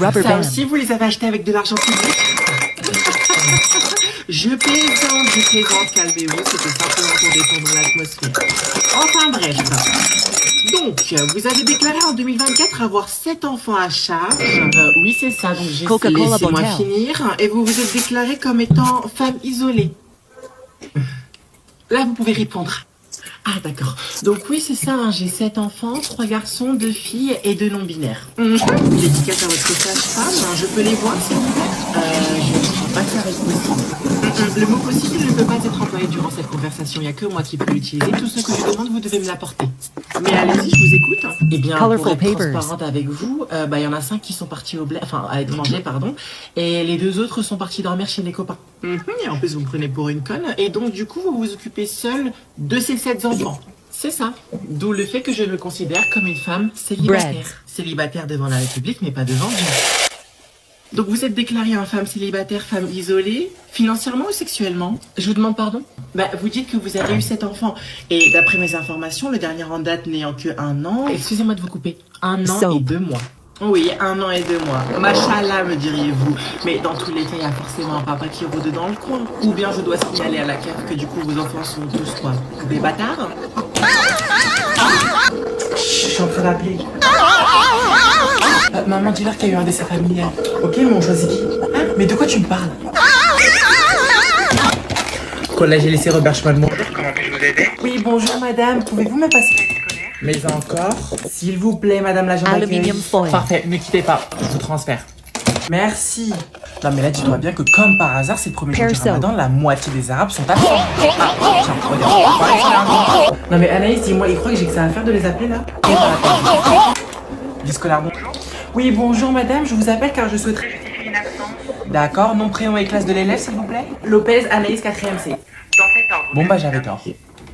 rubber Ça band. aussi, vous les avez achetés avec de l'argent public? Je plaisante, calmez-vous, c'était simplement pour détendre l'atmosphère. Enfin bref. Donc, vous avez déclaré en 2024 avoir 7 enfants à charge. Oui, c'est ça, donc Coca-Cola laissez-moi Botel. finir. Et vous vous êtes déclaré comme étant femme isolée. Là, vous pouvez répondre. Ah, d'accord. Donc oui, c'est ça, hein, j'ai 7 enfants, 3 garçons, 2 filles et 2 non-binaires. L'étiquette à votre sage-femme, hein, je peux les voir, s'il vous plaît? Je ne crois pas que ça va être possible. Le mot possible ne peut pas être employé durant cette conversation, il n'y a que moi qui peux l'utiliser. Tout ce que je demande, vous devez me l'apporter. Mais allez-y, je vous écoute. Eh bien, pour Colorful être papers. transparente avec vous, il y en a 5 qui sont partis à l'étranger, pardon, et les 2 autres sont partis dormir chez des copains. Et en plus, vous me prenez pour une conne, et donc du coup, vous vous occupez seul de ces 7 enfants. C'est ça. D'où le fait que je me considère comme une femme célibataire. Brad. Célibataire devant la République, mais pas devant Dieu. Donc vous êtes déclarée en femme célibataire, femme isolée, financièrement ou sexuellement? Je vous demande pardon? Vous dites que vous avez eu 7 enfants. Et d'après mes informations, le dernier en date n'ayant que 1 an... Excusez-moi de vous couper. 1 an Soap. et 2 mois. Oui, 1 an et 2 mois. Machallah, me diriez-vous. Mais dans tous les cas, il y a forcément un papa qui rôde dans le coin. Ou bien je dois signaler à la CAF que du coup vos enfants sont tous quoi? Des bâtards? Je suis en train d'appeler. Maman, dis-leur qu'il y a eu un décès familial. Ok, mais on choisit qui? Hein? Mais de quoi tu me parles? Collège lycée Robert Schumann. Bonjour, comment puis-je vous aider? Oui, bonjour madame, pouvez-vous me passer l'école scolaire? Mais encore? S'il vous plaît, madame l'agent d'accueil. Aluminium foil. Parfait, ne quittez pas, je vous transfère. Merci. Non mais là, dis-toi bien que comme par hasard, c'est le premier jour du Perso. Ramadan, la moitié des Arabes sont absents. Ah, tiens, regarde. Non mais Anaïs, dis-moi, il croit que j'ai que ça à faire de les appeler là? Vie scolaire, bonjour. Oui, bonjour madame, je vous appelle car je souhaiterais justifier une absence. D'accord, nom, prénom et classe de l'élève s'il vous plaît? Lopez, Anaïs, 4ème C. Dans cet ordre. Bon j'avais tort.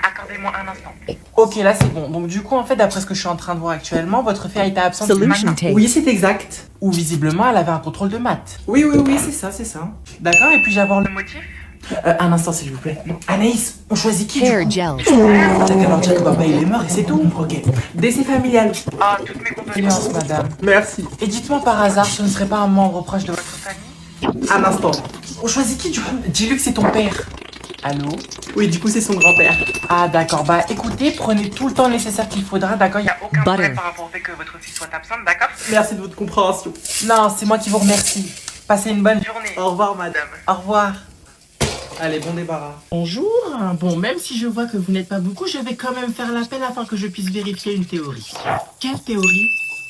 Accordez-moi un instant. Ok, là c'est bon. Donc du coup, en fait, d'après ce que je suis en train de voir actuellement, votre fille a été absente Solution maintenant. tape. Oui, c'est exact. Ou visiblement, elle avait un contrôle de maths. Oui, c'est ça. D'accord, et puis-je avoir le motif? Un instant, s'il vous plaît. Anaïs, on choisit qui Hair du coup? gel. T'as qu'à leur dire que papa il est mort et c'est tout. Ok. Décès familial. Ah, toutes mes condoléances, madame. Merci. Et dites-moi par hasard, ce ne serait pas un membre proche de votre famille? Un instant. On choisit qui du coup? Dis-lui que c'est ton père. Allô? Oui, du coup, c'est son grand-père. Ah, d'accord. Écoutez, prenez tout le temps nécessaire qu'il faudra, d'accord? Il n'y a aucun problème par rapport au fait que votre fille soit absente, d'accord? Merci de votre compréhension. Non, c'est moi qui vous remercie. Passez une bonne journée. Au revoir, madame. Au revoir. Allez, bon débarras. Bonjour. Bon, même si je vois que vous n'êtes pas beaucoup, je vais quand même faire l'appel afin que je puisse vérifier une théorie. Quelle théorie?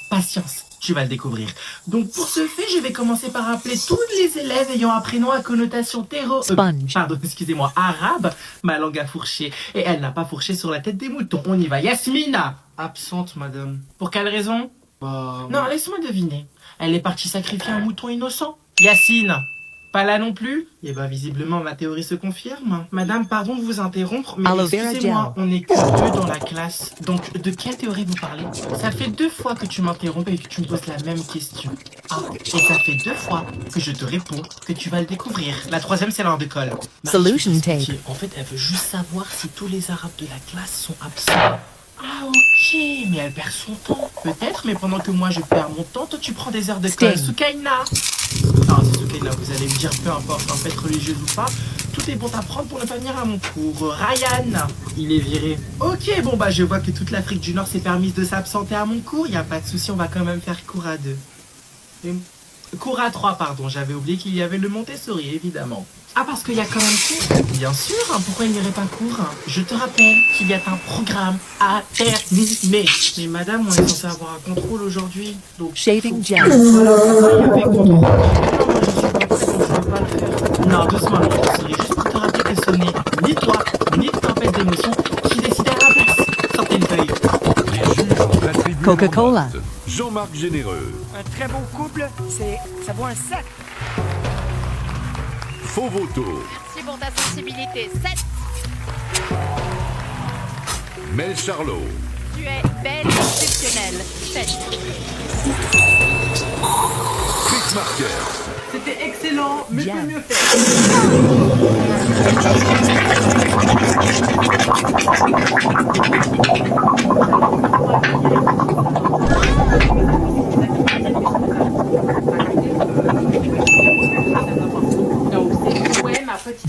Patience. Tu vas le découvrir. Donc pour ce fait, je vais commencer par appeler tous les élèves ayant un prénom à connotation Sponge. arabe. Ma langue a fourché. Et elle n'a pas fourché sur la tête des moutons. On y va. Yasmina. Absente, madame. Pour quelle raison? Non, laisse-moi deviner. Elle est partie sacrifier un mouton innocent. Yacine. Pas là non plus? Eh visiblement, ma théorie se confirme. Madame, pardon de vous interrompre, mais Aloe vera excusez-moi, on n'est que 2 dans la classe. Donc, de quelle théorie vous parlez? Ça fait 2 fois que tu m'interromps et que tu me poses la même question. Ah, et ça fait 2 fois que je te réponds que tu vas le découvrir. La 3e, c'est l'heure de colle. Solution Marie, tape. En fait, elle veut juste savoir si tous les Arabes de la classe sont absents. Ah ok, mais elle perd son temps. Peut-être, mais pendant que moi je perds mon temps, toi tu prends des heures de colle. Sting. Soukaina. Non, c'est Soukaina, vous allez me dire, peu importe, en fait, religieuse ou pas, tout est bon à prendre pour ne pas venir à mon cours. Ryan, il est viré. Ok, bon je vois que toute l'Afrique du Nord s'est permise de s'absenter à mon cours. Y a pas de souci, on va quand même faire cours à 2. Cours à 3, pardon, j'avais oublié qu'il y avait le Montessori, évidemment. Ah, parce qu'il y a quand même cours? Bien sûr, pourquoi il n'y aurait pas cours? Je te rappelle qu'il y a un programme à terminer. Mais madame, on est censé avoir un contrôle aujourd'hui. Donc, Shaving gel. voilà, il y avait contrôle. Non, moi, je suis pas prête, donc je vais pas le faire. Non, doucement, Montessori, juste pour te rappeler que ce n'est ni toi, ni de tempête d'émotion qui décide à la place. Sortez une feuille. Coca-Cola. Jean-Marc Généreux. Un très beau couple, ça vaut un sac. Faux Voto. Merci pour ta sensibilité. 7. Mel Charlot. Tu es belle et exceptionnelle. 7. Chris Marker. C'était excellent, mais je peux Bien. mieux faire.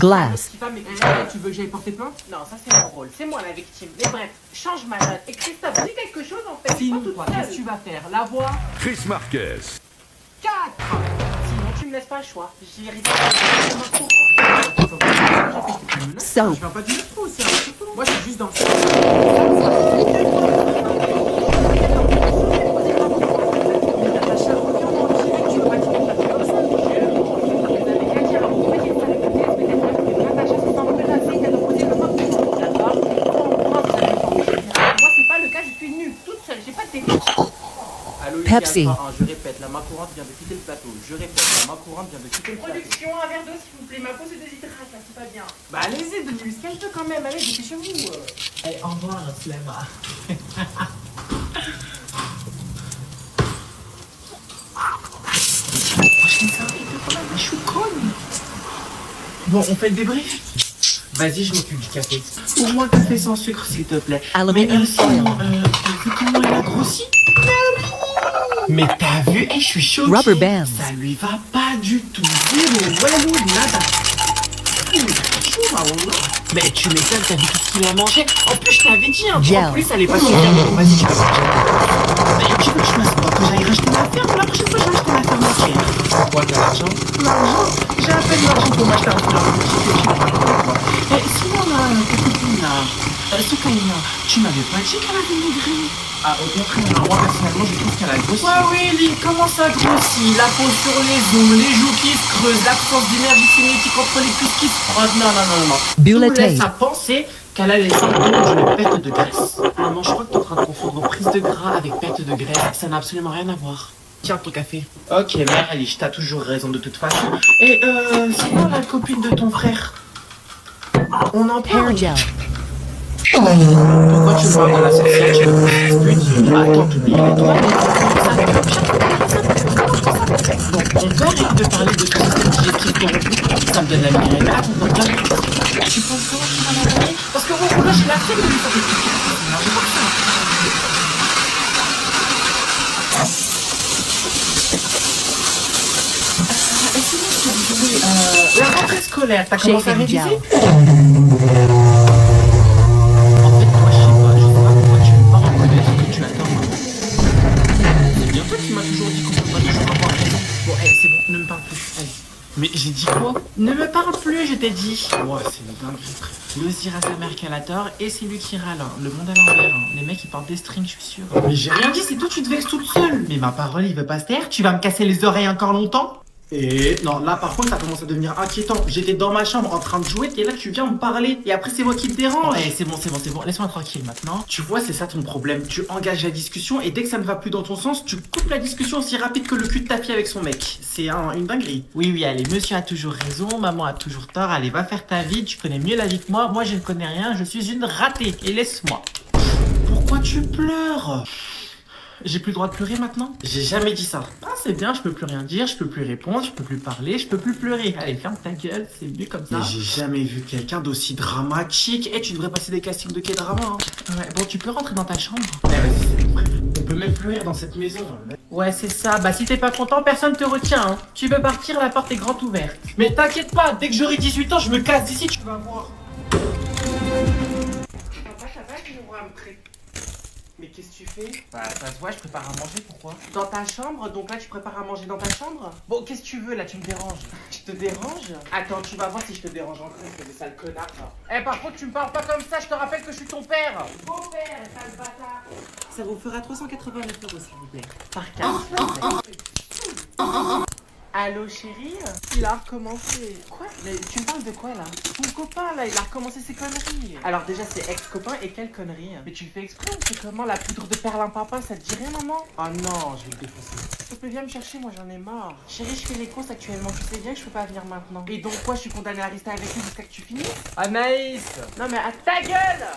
Glass. Si pas mais tu veux que j'aille porter plainte? Non, ça c'est mon rôle, c'est moi la victime. Mais bref, change ma note. Et Christophe, dis quelque chose en fait. Sinon quoi, qu'est-ce que tu vas faire? La voix Chris Marquez. 4. Sinon tu me laisses pas le choix. J'y risque Soap. Je viens pas du tout aussi, hein. Moi je suis juste dans Pepsi. Je répète, la main courante vient de quitter le plateau. Je répète, la main courante vient de quitter le plateau. Production, un verre d'eau s'il vous plaît. Ma peau se déshydrate là, c'est pas bien. Bah allez-y, donnez-lui ce qu'elle veut quand même. Allez, dépêchez-vous. Allez, au revoir, Slema. Je suis conne. Bon, on fait le débrief. Vas-y, je m'occupe du café. Pour moi, café sans sucre, s'il te plaît. Aluminium foil. T'as vu comment elle a grossi? Mais t'as vu? Et je suis choquée. Rubber band. Ça lui va pas du tout. Zéro. Walou, nada. Mais tu m'étonnes, t'as vu tout ce qu'il a mangé. En plus, je t'avais dit, hein. Gel. En plus, elle est pas super bonne. Vas-y, tu vas manger. Mais tu veux que je fasse quoi? Que j'aille racheter ma ferme? La prochaine fois, je vais acheter ma ferme entière. Pourquoi t'as l'argent? L'argent? J'ai à peine l'argent pour m'acheter un fleur. Et sinon, là, ta copine, là, Soukaina, tu m'avais pas dit qu'elle avait maigri? Ah, au contraire, moi, personnellement, je trouve qu'elle a grossi. Ouais, oui, Lily, comment ça grossit? La peau sur les ongles, les joues qui se creusent, l'absence d'énergie cinétique entre les cuisses qui se frottent. Non, non, non, non. Bullet Tout laisse tape. à penser qu'elle a les symptômes d'une perte de graisse. Maman, je crois que t'es en train de confondre prise de gras avec perte de graisse. Ça n'a absolument rien à voir. Tiens, ton café. Ok, mère Alice, t'as toujours raison de toute façon. Et sinon, la copine de ton frère, on en parle. Hair gel. Pourquoi tu me parles de la sorcière? Tu me attends, t'oublies les toi. Donc, on peut arrêter de parler de ton système digestif corrompu. Ça me donne la migraine. Mais attends, tu penses comment tu vas la donner? Parce que moi, j'ai la flemme de lui faire des trucs. Non, j'ai pas ça. Et sinon, je te disais, la rentrée scolaire, t'as commencé à Shaving réviser? gel. Mais j'ai dit quoi? Ne me parle plus, je t'ai dit. Ouais, c'est une dinguerie, frère. Le Zira sa mère qu'elle a tort et c'est lui qui râle. Le monde à l'envers. Les mecs ils portent des strings, je suis sûr. Mais j'ai rien dit, c'est toi, tu te vexes toute seule. Mais ma parole, il veut pas se taire. Tu vas me casser les oreilles encore longtemps? Et non, là par contre ça commence à devenir inquiétant. J'étais dans ma chambre en train de jouer et là tu viens me parler et après c'est moi qui te dérange. Ouais, c'est bon, laisse-moi tranquille maintenant. Tu vois, c'est ça ton problème. Tu engages la discussion et dès que ça ne va plus dans ton sens, tu coupes la discussion aussi rapide que le cul de ta fille avec son mec. C'est une dinguerie. Oui, allez, monsieur a toujours raison, maman a toujours tort. Allez, va faire ta vie, tu connais mieux la vie que moi. Moi je ne connais rien, je suis une ratée. Et laisse-moi. Pourquoi tu pleures? J'ai plus le droit de pleurer maintenant? J'ai jamais dit ça. Ah, c'est bien, je peux plus rien dire, je peux plus répondre, je peux plus parler, je peux plus pleurer. Allez, ferme ta gueule, c'est mieux comme ça. Mais j'ai jamais vu quelqu'un d'aussi dramatique. Eh, tu devrais passer des castings de K-drama. Hein. Ouais, bon, tu peux rentrer dans ta chambre. On peut même pleurer dans cette maison. Ouais, c'est ça. Bah, si t'es pas content, personne te retient. Hein. Tu veux partir, la porte est grande ouverte. Mais t'inquiète pas, dès que j'aurai 18 ans, je me casse d'ici, tu vas voir. Papa, ça va, tu nous vois me traiter. Mais qu'est-ce que tu fais? Bah ça se voit, je prépare à manger, pourquoi? Dans ta chambre? Donc là tu prépares à manger dans ta chambre? Bon, qu'est-ce que tu veux là? Tu me déranges. Je te dérange? Attends, tu vas voir si je te dérange encore, c'est des sales connards. Eh, par contre, tu me parles pas comme ça, je te rappelle que je suis ton père! Beau-père, sale bâtard! Ça vous fera 389 € s'il vous plaît. Par carte. Allô chérie? Il a recommencé. Quoi? Mais tu me parles de quoi là? Ton copain là, il a recommencé ses conneries. Alors déjà c'est ex-copain et quelle connerie? Mais tu le fais exprès ou c'est comment la poudre de perlimpinpin, ça te dit rien maman? Oh non, je vais le défoncer. S'il te plaît viens me chercher, moi j'en ai marre. Chérie, je fais les courses actuellement, tu sais bien que je peux pas venir maintenant. Et donc quoi, je suis condamnée à rester avec lui jusqu'à que tu finisses? Anaïs! Non mais à ta gueule!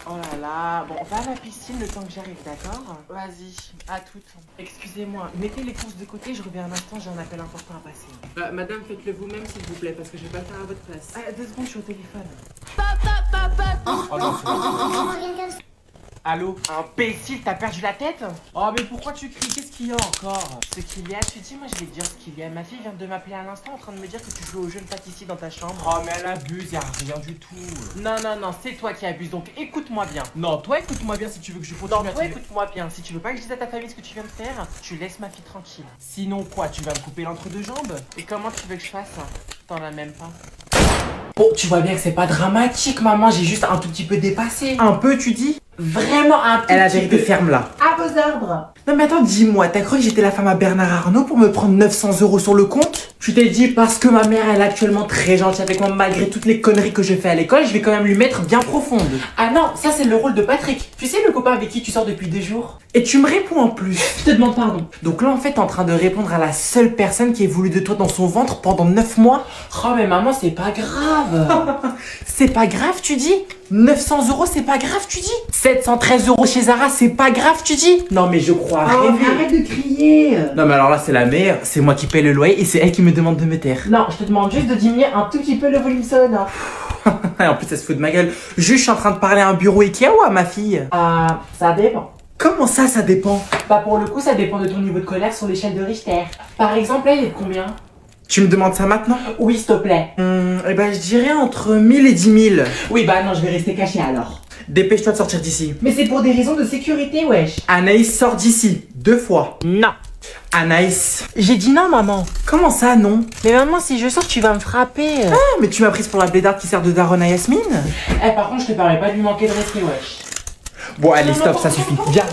Oh là là, bon va à la piscine le temps que j'arrive, d'accord? Vas-y, à toutes. Excusez-moi, mettez les courses de côté, je reviens un instant, j'ai un appel important à passer. Madame, faites-le vous-même s'il vous plaît, parce que je vais pas le faire à votre place. 2 secondes, je suis au téléphone. Oh non, Allô? Imbécile, t'as perdu la tête? Oh, mais pourquoi tu cries? Qu'est-ce qu'il y a encore? Ce qu'il y a, tu dis, moi je vais te dire ce qu'il y a. Ma fille vient de m'appeler à l'instant en train de me dire que tu joues au jeune pâtissier dans ta chambre. Oh, mais elle abuse, y'a rien du tout. Non, non, non, c'est toi qui abuses, donc écoute-moi bien. Non, toi, écoute-moi bien si tu veux que je continue Non, à toi te... écoute-moi bien. Si tu veux pas que je dise à ta famille ce que tu viens de faire, tu laisses ma fille tranquille. Sinon, quoi? Tu vas me couper l'entre-deux jambes? Et comment tu veux que je fasse? T'en as même pas. Bon, tu vois bien que c'est pas dramatique, maman, j'ai juste un tout petit peu dépassé. Un peu, tu dis? Vraiment un tout Elle a petit vérité, peu. ferme-la. À vos ordres. Non mais attends, dis-moi, t'as cru que j'étais la femme à Bernard Arnault pour me prendre 900 € sur le compte? Tu t'es dit parce que ma mère elle est actuellement très gentille avec moi malgré toutes les conneries que je fais à l'école, je vais quand même lui mettre bien profonde. Ah non, ça c'est le rôle de Patrick. Tu sais le copain avec qui tu sors depuis 2 jours? Et tu me réponds en plus. Je te demande pardon. Donc là en fait t'es en train de répondre à la seule personne qui ait voulu de toi dans son ventre pendant 9 mois. Oh mais maman, c'est pas grave. C'est pas grave tu dis? 900 € c'est pas grave tu dis? 713 € chez Zara c'est pas grave tu dis? Non mais je crois rêver. Arrête de crier. Non mais alors là c'est la meilleure, c'est moi qui paye le loyer et c'est elle qui me demande de me taire. Non, je te demande juste de diminuer un tout petit peu le volume sonore. Et en plus elle se fout de ma gueule. Juste je suis en train de parler à un bureau Ikea ou à ma fille? Ah, ça dépend. Comment ça dépend? Bah pour le coup, ça dépend de ton niveau de colère sur l'échelle de Richter. Par exemple, là, il est de combien? Tu me demandes ça maintenant? Oui, s'il te plaît. Eh ben je dirais entre 1000 et 10 000. Oui, bah non, je vais rester caché alors. Dépêche-toi de sortir d'ici. Mais c'est pour des raisons de sécurité, wesh. Anaïs sort d'ici, 2 fois. Non. Anaïs. J'ai dit non, maman. Comment ça non? Mais maman, si je sors, tu vas me frapper. Ah, mais tu m'as prise pour la blédarde qui sert de daronne à Yasmine? Eh, par contre, je te permets pas de lui manquer de respect, wesh. Bon allez Non, stop, non, ça non, suffit. non, non. Viens.